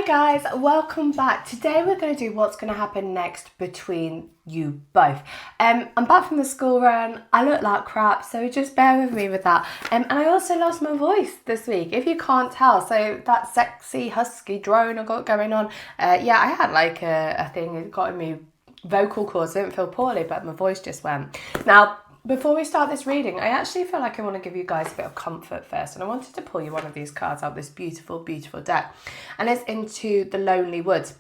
guys, welcome back. Today we're going to do what's going to happen next between you both. I'm back from the school run. I look like crap, so just bear with me with that. And I also lost my voice this week, if you can't tell. So that sexy husky drone I got going on. Yeah, I had like a thing, it got in me vocal cords. I didn't feel poorly, but my voice just went. Now, before we start this reading, I actually feel like I want to give you guys a bit of comfort first. And I wanted to pull you one of these cards out, this beautiful, beautiful deck. And it's Into the Lonely Woods.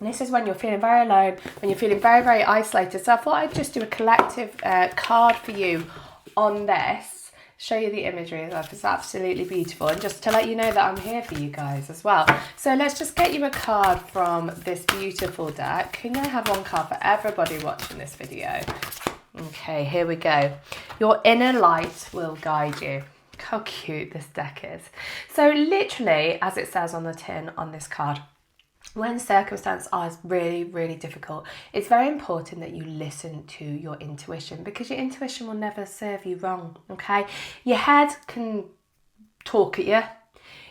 And this is when you're feeling very alone, when you're feeling very, very isolated. So I thought I'd just do a collective card for you on this. Show you the imagery as well. It's absolutely beautiful. And just to let you know that I'm here for you guys as well. So let's just get you a card from this beautiful deck. Can I have one card for everybody watching this video? Okay, here we go. Your inner light will guide you. How cute this deck is. So literally, as it says on the tin on this card, when circumstances are really, really difficult, it's very important that you listen to your intuition, because your intuition will never serve you wrong, okay? Your head can talk at you.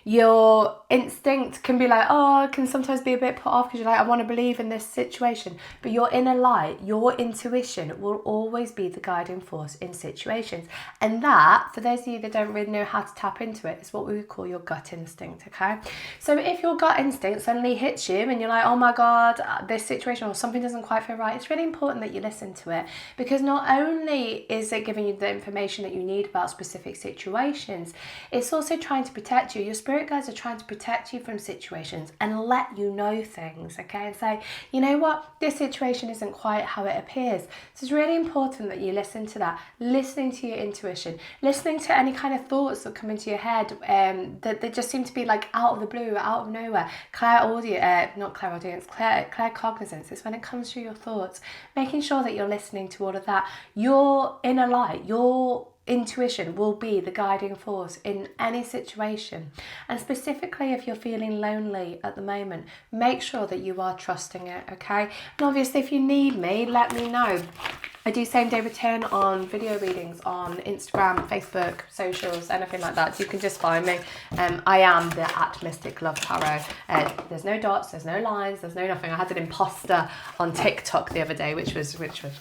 Your instinct can be like, oh, it can sometimes be a bit put off because you're like, I want to believe in this situation. But your inner light, your intuition will always be the guiding force in situations. And that, for those of you that don't really know how to tap into it, is what we would call your gut instinct, okay? So if your gut instinct suddenly hits you and you're like, oh my God, this situation or something doesn't quite feel right, it's really important that you listen to it, because not only is it giving you the information that you need about specific situations, it's also trying to protect you. Your spirit guides are trying to protect you from situations and let you know things, okay? And say, you know what, this situation isn't quite how it appears. So it's really important that you listen to that, listening to your intuition, listening to any kind of thoughts that come into your head that just seem to be like out of the blue, out of nowhere. Claircognizance is when it comes through your thoughts, making sure that you're listening to all of that. Your inner light, your intuition will be the guiding force in any situation. And specifically if you're feeling lonely at the moment, make sure that you are trusting it, okay? And obviously if you need me, let me know. I do same day return on video readings on Instagram, Facebook, socials, anything like that. So you can just find me. I am the @Mystic Love Tarot. There's no dots, there's no lines, there's no nothing. I had an imposter on TikTok the other day, which was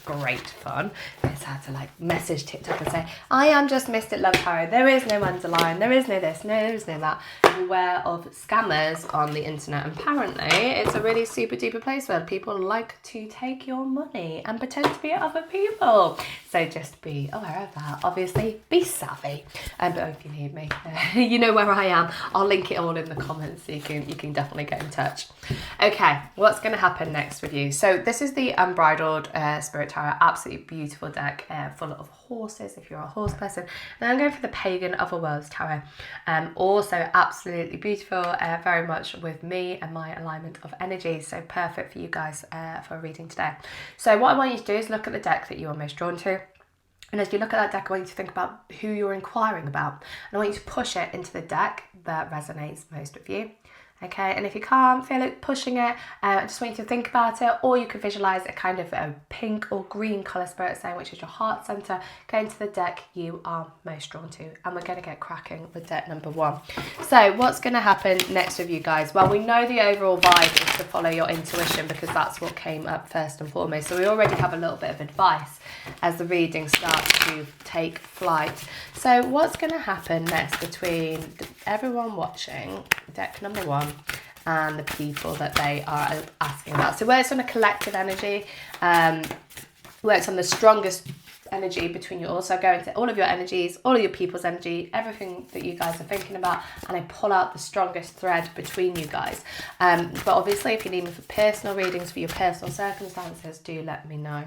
great fun. I just had to like message TikTok and say, I am just Mystic Love Tarot. There is no underline, there is no this, no, there is no that. Beware of scammers on the internet. Apparently, it's a really super duper place where people like to take your money and pretend to be other people. So just be aware of that. Obviously, be savvy. But if you need me, you know where I am. I'll link it all in the comments so you can definitely get in touch. Okay, what's going to happen next with you? So this is the Unbridled Spirit Tarot. Absolutely beautiful deck, full of horses if you're a horse person. And I'm going for the Pagan Otherworlds Tarot. Also absolutely beautiful, very much with me and my alignment of energy. So perfect for you guys for a reading today. So what I want you to do is look at the deck that you are most drawn to. And as you look at that deck, I want you to think about who you're inquiring about. And I want you to push it into the deck that resonates most with you. Okay, and if you can't feel it pushing it, I just want you to think about it, or you could visualize a kind of a pink or green color spirit sign, which is your heart center, going to the deck you are most drawn to. And we're going to get cracking with deck number 1. So what's going to happen next with you guys? Well, we know the overall vibe is to follow your intuition, because that's what came up first and foremost. So we already have a little bit of advice as the reading starts to take flight. So what's going to happen next between everyone watching deck number 1 and the people that they are asking about? So works on a collective energy, works on the strongest energy between you all. So I go into all of your energies, all of your people's energy, everything that you guys are thinking about, and I pull out the strongest thread between you guys. But obviously if you need me for personal readings for your personal circumstances, do let me know.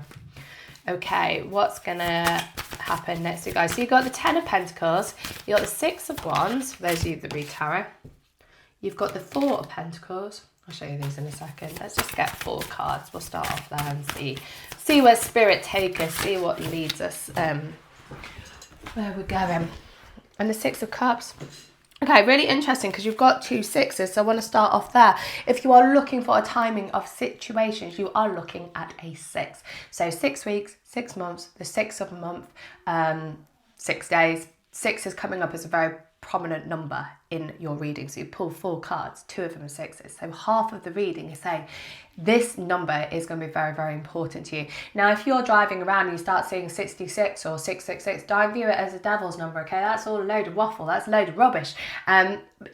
Okay, what's gonna happen next, you guys? So you've got the 10 of Pentacles, you've got the 6 of Wands, for those of you that read tarot. You've got the 4 of Pentacles. I'll show you these in a second. Let's just get 4 cards. We'll start off there and see where spirit takes us, see what leads us, where we're going. And the 6 of Cups. Okay, really interesting, because you've got 2 sixes, so I want to start off there. If you are looking for a timing of situations, you are looking at a 6. So 6 weeks, 6 months, the 6th of a month, 6 days. 6 is coming up as a very prominent number in your reading. So you pull 4 cards, 2 of them are 6s. So half of the reading is saying this number is going to be very, very important to you. Now, if you're driving around and you start seeing 66 or 666, don't view it as a devil's number, okay? That's all a load of waffle. That's a load of rubbish.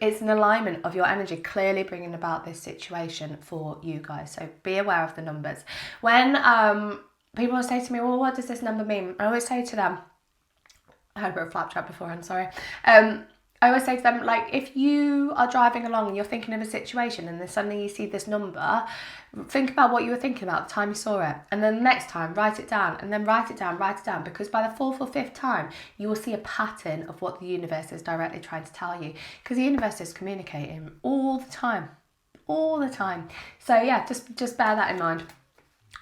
It's an alignment of your energy clearly bringing about this situation for you guys. So be aware of the numbers. When people say to me, well, what does this number mean? I always say to them, I had a bit of flapjack before, I'm sorry. I always say to them, like, if you are driving along and you're thinking of a situation and then suddenly you see this number, think about what you were thinking about the time you saw it. And then the next time, write it down, and then write it down, because by the 4th or 5th time, you will see a pattern of what the universe is directly trying to tell you, because the universe is communicating all the time. So yeah, just bear that in mind.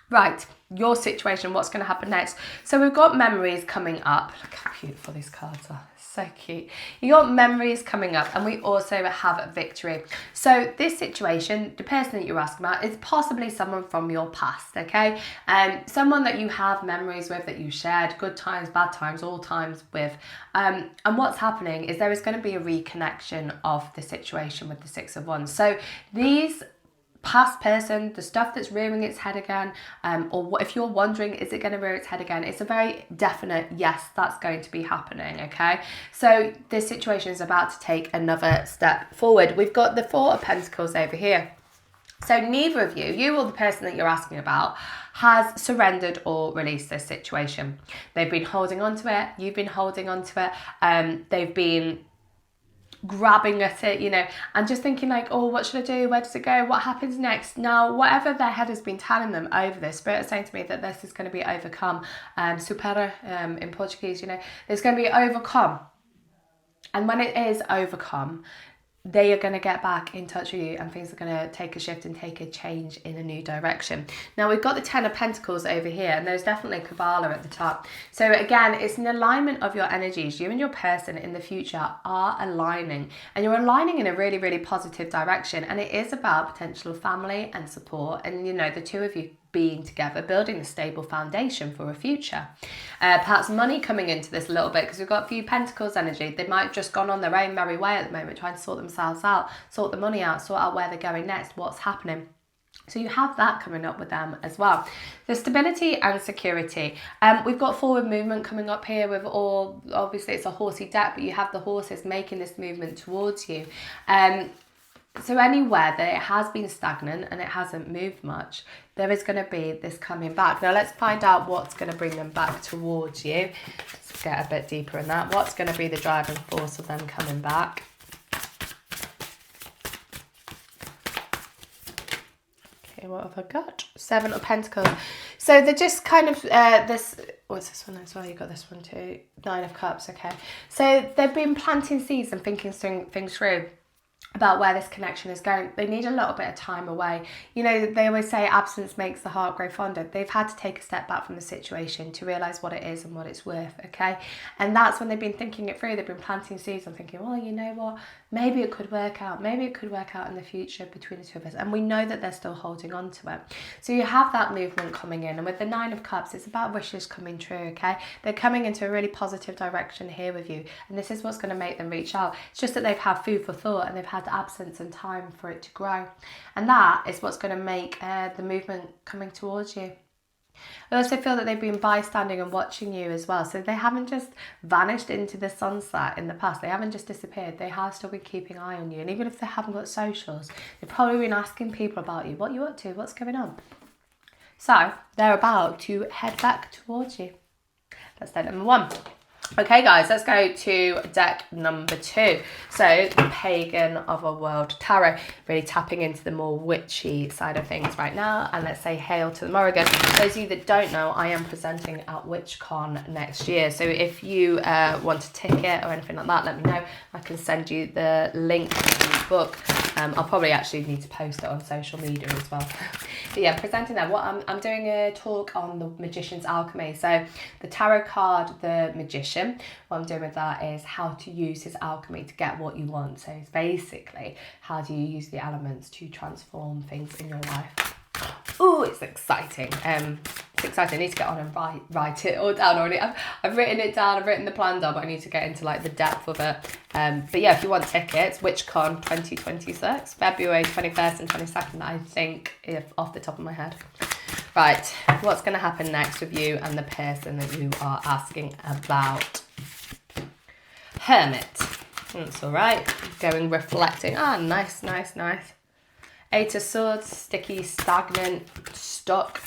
Right, your situation, what's going to happen next? So we've got memories coming up. Look how beautiful these cards are. So cute. You got memories coming up, and we also have a victory. So this situation, the person that you're asking about, is possibly someone from your past, okay? Someone that you have memories with, that you shared good times, bad times, all times with. And what's happening is there is going to be a reconnection of the situation with the 6 of Wands. So these past person, the stuff that's rearing its head again, or what, if you're wondering, is it going to rear its head again? It's a very definite yes, that's going to be happening, okay? So this situation is about to take another step forward. We've got the 4 of Pentacles over here. So neither of you or the person that you're asking about, has surrendered or released this situation. They've been holding on to it. You've been holding on to it. They've been grabbing at it, you know, and just thinking like, oh, what should I do? Where does it go? What happens next? Now, whatever their head has been telling them over this, Spirit is saying to me that this is going to be overcome. Supera in Portuguese, you know, it's going to be overcome. And when it is overcome, they are going to get back in touch with you, and things are going to take a shift and take a change in a new direction. Now, we've got the 10 of Pentacles over here, and there's definitely Kabbalah at the top. So again, it's an alignment of your energies. You and your person in the future are aligning, and you're aligning in a really, really positive direction. And it is about potential family and support, and, you know, the 2 of you being together, building a stable foundation for a future. Perhaps money coming into this a little bit, because we've got a few Pentacles energy. They might have just gone on their own merry way at the moment, trying to sort themselves out, sort the money out, sort out where they're going next, what's happening. So you have that coming up with them as well. The stability and security. We've got forward movement coming up here with all, obviously it's a horsey deck, but you have the horses making this movement towards you. So anywhere that it has been stagnant and it hasn't moved much, there is going to be this coming back. Now let's find out what's going to bring them back towards you. Let's get a bit deeper in that. What's going to be the driving force of them coming back? Okay, what have I got? 7 of Pentacles. So they're just kind of, what's this one as well? You got this one too. 9 of Cups, okay. So they've been planting seeds and thinking things through about where this connection is going. They need a little bit of time away. You know, they always say absence makes the heart grow fonder. They've had to take a step back from the situation to realise what it is and what it's worth, okay? And that's when they've been thinking it through. They've been planting seeds and thinking, well, you know what? Maybe it could work out. Maybe it could work out in the future between the 2 of us. And we know that they're still holding on to it. So you have that movement coming in. And with the 9 of Cups, it's about wishes coming true, okay? They're coming into a really positive direction here with you. And this is what's going to make them reach out. It's just that they've had food for thought and they've had absence and time for it to grow. And that is what's going to make the movement coming towards you. I also feel that they've been bystanding and watching you as well. So they haven't just vanished into the sunset in the past. They haven't just disappeared. They have still been keeping an eye on you. And even if they haven't got socials, they've probably been asking people about you. What are you up to? What's going on? So they're about to head back towards you. That's deck number 1. Okay, guys, let's go to deck number 2. So, the Pagan of a World Tarot, really tapping into the more witchy side of things right now. And let's say hail to the Morrigan. Those of you that don't know, I am presenting at WitchCon next year. So if you want a ticket or anything like that, let me know. I can send you the link to the book. I'll probably actually need to post it on social media as well. But yeah, presenting that. What I'm doing a talk on the Magician's Alchemy. So the tarot card, the Magician, what I'm doing with that is how to use his alchemy to get what you want. So it's basically, how do you use the elements to transform things in your life? Oh, it's exciting. It's exciting. I need to get on and write it all down already. I've written it down, I've written the plan down, but I need to get into like the depth of it. But yeah, if you want tickets, WitchCon 2026, February 21st and 22nd, I think, if off the top of my head. Right, what's going to happen next with you and the person that you are asking about? Hermit. That's all right. Going reflecting. Ah, nice. Eight of Swords, sticky, stagnant, stuck.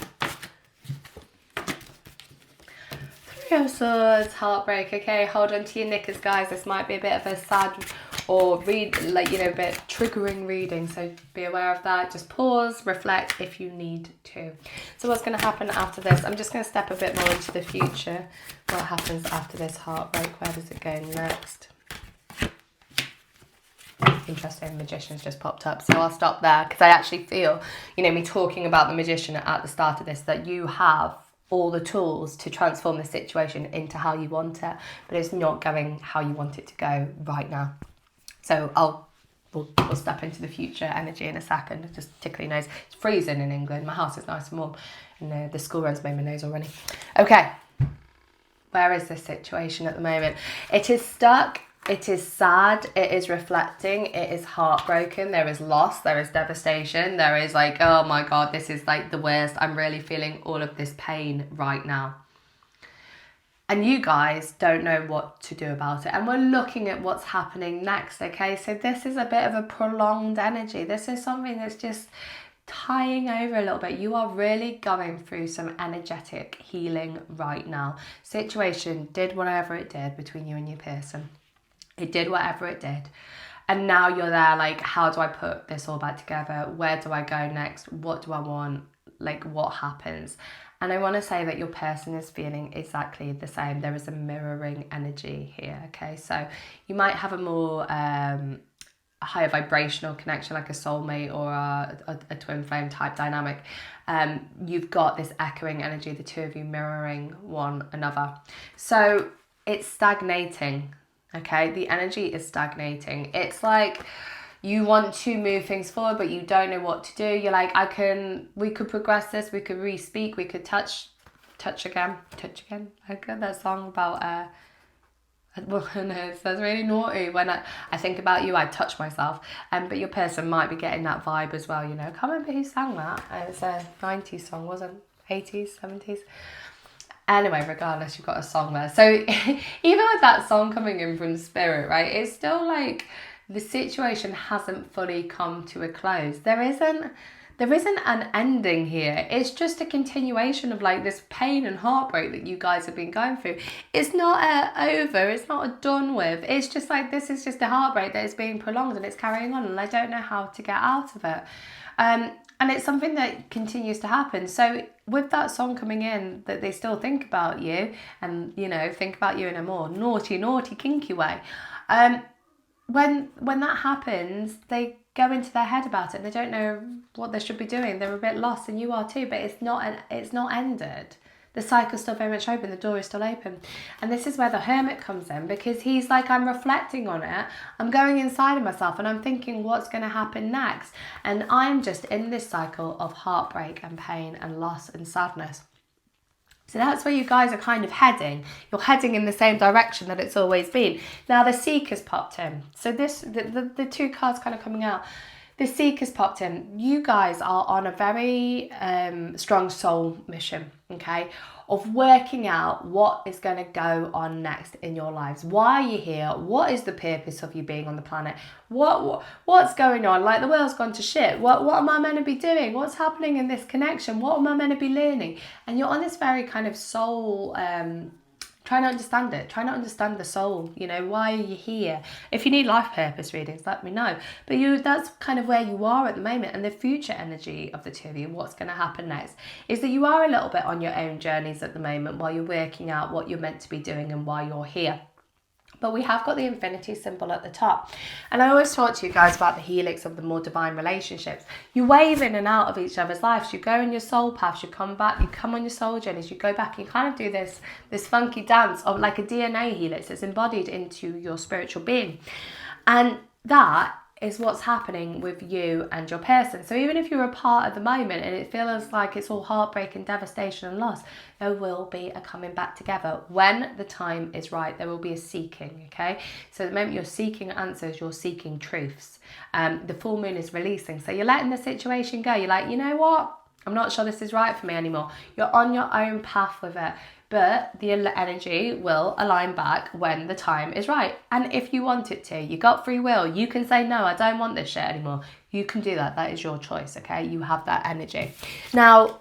Three of Swords, heartbreak. Okay, hold on to your knickers, guys. This might be a bit of a sad or a bit triggering reading, so be aware of that. Just pause, reflect if you need to. So what's going to happen after this? I'm just going to step a bit more into the future. What happens after this heartbreak? Where does it go next? Interesting, Magician's just popped up, so I'll stop there, because I actually feel, me talking about the Magician at the start of this, that you have all the tools to transform the situation into how you want it, but it's not going how you want it to go right now. So we'll step into the future energy in a second. Just tickly nose. It's freezing in England. My house is nice and warm, and the school runs made my nose already. Okay, where is this situation at the moment? It is stuck. It is sad, it is reflecting, it is heartbroken, there is loss, there is devastation, there is like, oh my God, this is like the worst. I'm really feeling all of this pain right now. And you guys don't know what to do about it. And we're looking at what's happening next, okay? So this is a bit of a prolonged energy. This is something that's just tying over a little bit. You are really going through some energetic healing right now. Situation did whatever it did between you and your person. It did whatever it did. And now you're there like, how do I put this all back together? Where do I go next? What do I want? Like, what happens? And I want to say that your person is feeling exactly the same. There is a mirroring energy here, okay? So you might have a more higher vibrational connection, like a soulmate or a twin flame type dynamic. You've got this echoing energy, the two of you mirroring one another. So it's stagnating. Okay, the energy is stagnating. It's like you want to move things forward, but you don't know what to do. You're like, we could progress this, we could re-speak, we could touch again. I got that song about, well, no, that's really naughty. When I think about you, I touch myself. But your person might be getting that vibe as well, I can't remember who sang that. It's a 90s song, wasn't it? 80s, 70s. Anyway, regardless, you've got a song there. So even with that song coming in from spirit, right, it's still like the situation hasn't fully come to a close. There isn't an ending here. It's just a continuation of like this pain and heartbreak that you guys have been going through. It's not over. It's not done with. It's just like, this is just a heartbreak that is being prolonged and it's carrying on, and I don't know how to get out of it. And it's something that continues to happen. So with that song coming in, that they still think about you and, think about you in a more naughty, kinky way. When that happens, they go into their head about it and they don't know what they should be doing. They're a bit lost, and you are too, but it's not ended. The cycle's still very much open, the door is still open. And this is where the Hermit comes in, because he's like, I'm reflecting on it, I'm going inside of myself and I'm thinking what's going to happen next. And I'm just in this cycle of heartbreak and pain and loss and sadness. So that's where you guys are kind of heading. You're heading in the same direction that it's always been. Now the Seeker's popped in. So the two cards kind of coming out. The Seeker's popped in. You guys are on a very strong soul mission, okay, of working out what is going to go on next in your lives. Why are you here? What is the purpose of you being on the planet? What's going on? Like, the world's gone to shit. What am I meant to be doing? What's happening in this connection? What am I meant to be learning? And you're on this very kind of soul trying to understand it, trying to understand the soul, why are you here? If you need life purpose readings, let me know. But that's kind of where you are at the moment. And the future energy of the two of you, what's going to happen next, is that you are a little bit on your own journeys at the moment while you're working out what you're meant to be doing and why you're here. But we have got the infinity symbol at the top. And I always talk to you guys about the helix of the more divine relationships. You wave in and out of each other's lives. You go in your soul paths, you come back, you come on your soul journeys, you go back, you kind of do this funky dance of like a DNA helix that's embodied into your spiritual being. And that is what's happening with you and your person. So even if you're apart at the moment and it feels like it's all heartbreak and devastation and loss, there will be a coming back together when the time is right. There will be a seeking, okay? So at the moment you're seeking answers, you're seeking truths. The full moon is releasing. So you're letting the situation go. You're like, you know what? I'm not sure this is right for me anymore. You're on your own path with it. But the energy will align back when the time is right. And if you want it to, you got free will. You can say, no, I don't want this shit anymore. You can do that. That is your choice, okay? You have that energy. Now,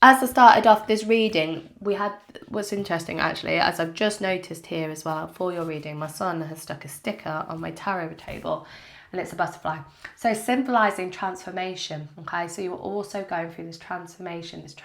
as I started off this reading, we had, what's interesting actually, as I've just noticed here as well, for your reading, my son has stuck a sticker on my tarot table and it's a butterfly. So symbolizing transformation, okay? So you're also going through this transformation, this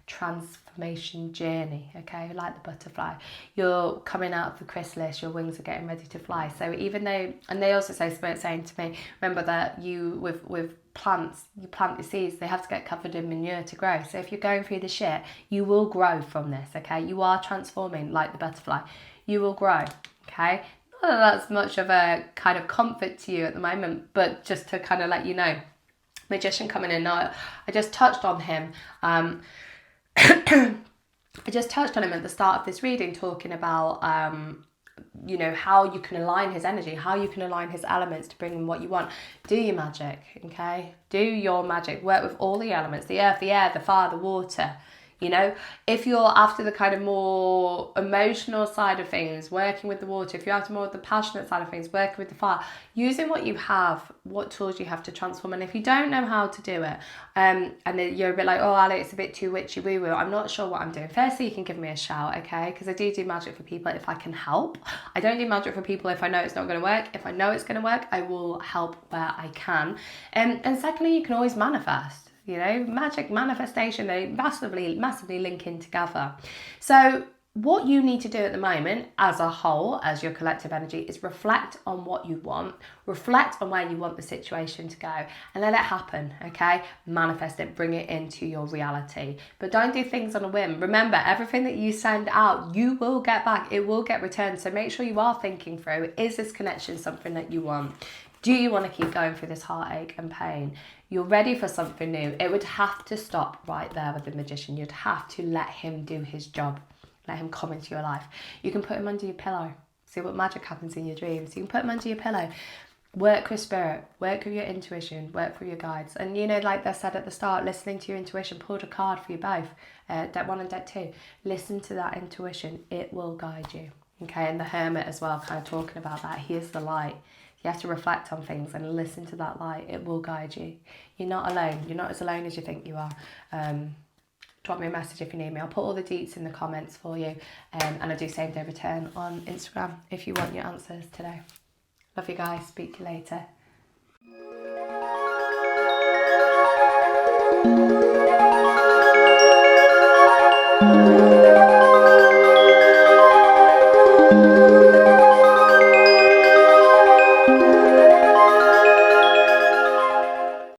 transformation journey, okay, like the butterfly. You're coming out of the chrysalis, your wings are getting ready to fly. So even though, and they also say, Spirit saying to me, remember that you, with plants, you plant your seeds, they have to get covered in manure to grow. So if you're going through the shit, you will grow from this, okay? You are transforming like the butterfly. You will grow, okay? Not that that's much of a kind of comfort to you at the moment, but just to kind of let you know. Magician coming in now. I just touched on him. I just touched on him at the start of this reading, talking about, you know, how you can align his energy, how you can align his elements to bring in what you want. Do your magic, okay? Do your magic. Work with all the elements, the earth, the air, the fire, the water. You know, if you're after the kind of more emotional side of things, working with the water. If you're after more of the passionate side of things, working with the fire. Using what you have, what tools you have to transform. And if you don't know how to do it, and then you're a bit like, oh, Ali, it's a bit too witchy woo woo, I'm not sure what I'm doing. Firstly, you can give me a shout, okay? Because I do magic for people if I can help. I don't do magic for people if I know it's not going to work. If I know it's going to work, I will help where I can. And secondly, you can always manifest. You know, magic, manifestation, they massively link in together. So what you need to do at the moment as a whole, as your collective energy, is reflect on what you want, reflect on where you want the situation to go, and let it happen, okay? Manifest it, bring it into your reality. But don't do things on a whim. Remember, everything that you send out, you will get back. It will get returned. So make sure you are thinking through, is this connection something that you want? Do you want to keep going through this heartache and pain? You're ready for something new. It would have to stop right there with the magician. You'd have to let him do his job. Let him come into your life. You can put him under your pillow. See what magic happens in your dreams. You can put him under your pillow. Work with spirit. Work with your intuition. Work with your guides. And you know, like they said at the start, listening to your intuition. Pulled a card for you both. Deck 1 and Deck 2. Listen to that intuition. It will guide you. Okay, and the Hermit as well, kind of talking about that. He is the light. You have to reflect on things and listen to that light. It will guide you. You're not alone. You're not as alone as you think you are. Drop me a message if you need me. I'll put all the deets in the comments for you. And I do same day return on Instagram if you want your answers today. Love you guys. Speak to you later.